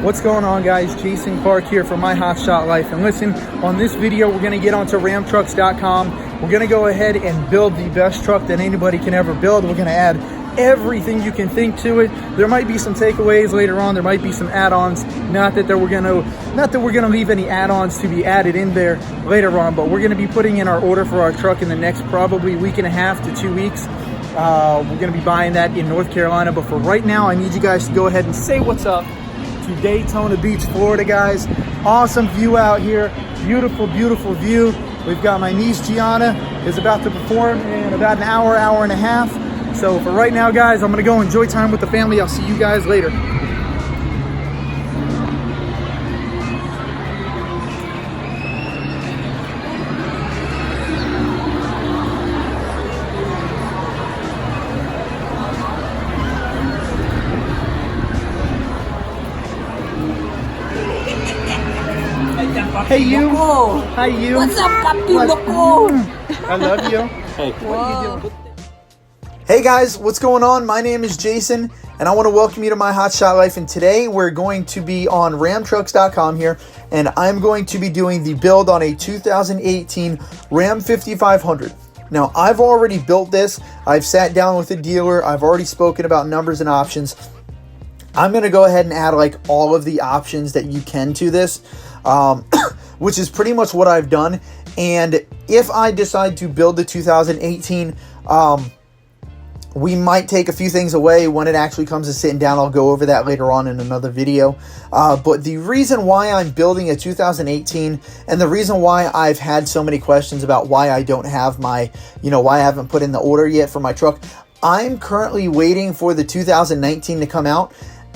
What's going on, guys? Jason Clark here for My Hotshot Life. And listen, on this video, we're going to get onto ramtrucks.com. We're going to go ahead and build the best truck that anybody can ever build. We're going to add everything you can think to it. There might be some takeaways later on. There might be some add-ons. Not that we're gonna leave any add-ons to be added in there later on, but we're gonna be putting in our order for our truck in the next probably week and a half to 2 weeks. We're gonna be buying that in North Carolina, but for right now, I need you guys to go ahead and say what's up to Daytona Beach, Florida, guys. Awesome view out here. Beautiful, beautiful view. We've got my niece Gianna is about to perform in about an hour, hour and a half. So for right now, guys, I'm gonna go enjoy time with the family. I'll see you guys later. Hey you. Hi you. What's up, Captain Loco? I love you. Hey. What are you doing? Hey guys, what's going on? My name is Jason, and I want to welcome you to My Hotshot Life. And today we're going to be on ramtrucks.com here, and I'm going to be doing the build on a 2018 Ram 5500. Now, I've already built this. I've sat down with a dealer. I've already spoken about numbers and options. I'm going to go ahead and add like all of the options that you can to this, which is pretty much what I've done. And if I decide to build the 2018, we might take a few things away when it actually comes to sitting down. I'll go over that later on in another video. But the reason why I'm building a 2018 and the reason why I've had so many questions about why I don't have my, why I haven't put in the order yet for my truck, I'm currently waiting for the 2019 to come out,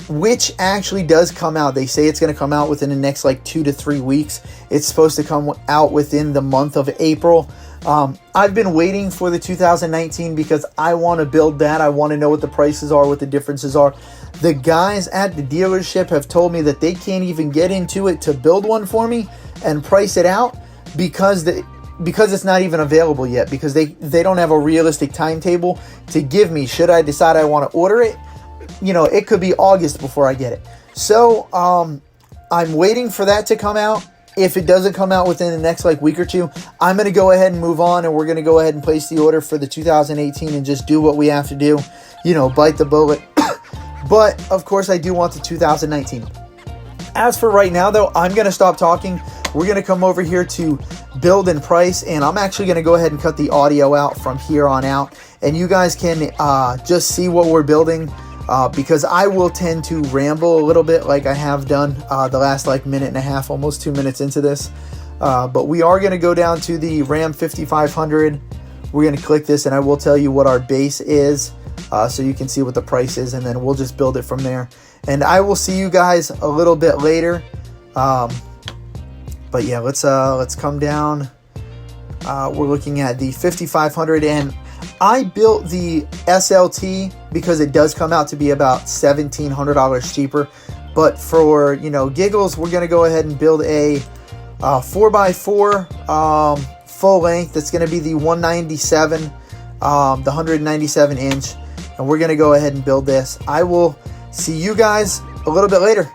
which actually does come out. They say it's going to come out within the next like 2 to 3 weeks. It's supposed to come out within the month of April. I've been waiting for the 2019 because I want to build that. I want to know what the prices are, what the differences are. The guys at the dealership have told me that they can't even get into it to build one for me and price it out because it's not even available yet, because they don't have a realistic timetable to give me should I decide I want to order it. It could be August before I get it. So I'm waiting for that to come out. If it doesn't come out within the next week or two, I'm going to go ahead and move on, and we're going to go ahead and place the order for the 2018 and just do what we have to do, bite the bullet. But of course I do want the 2019. As for right now though, I'm going to stop talking. We're going to come over here to build and price, and I'm actually going to go ahead and cut the audio out from here on out, and you guys can just see what we're building. Because I will tend to ramble a little bit like I have done the last minute and a half, almost 2 minutes into this. But we are going to go down to the Ram 5500. We're going to click this, and I will tell you what our base is so you can see what the price is, and then we'll just build it from there. And I will see you guys a little bit later. But yeah, let's come down. We're looking at the 5500, and I built the SLT because it does come out to be about $1,700 cheaper. But for, giggles, we're going to go ahead and build a 4x4 full length. That's going to be the 197, the 197 inch. And we're going to go ahead and build this. I will see you guys a little bit later.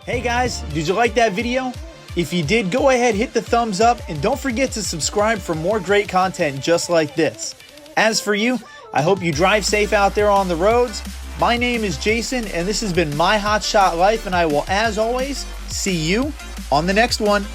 Hey guys, did you like that video? If you did, go ahead, hit the thumbs up, and don't forget to subscribe for more great content just like this. As for you, I hope you drive safe out there on the roads. My name is Jason, and this has been my Hotshot Life, and I will, as always, see you on the next one.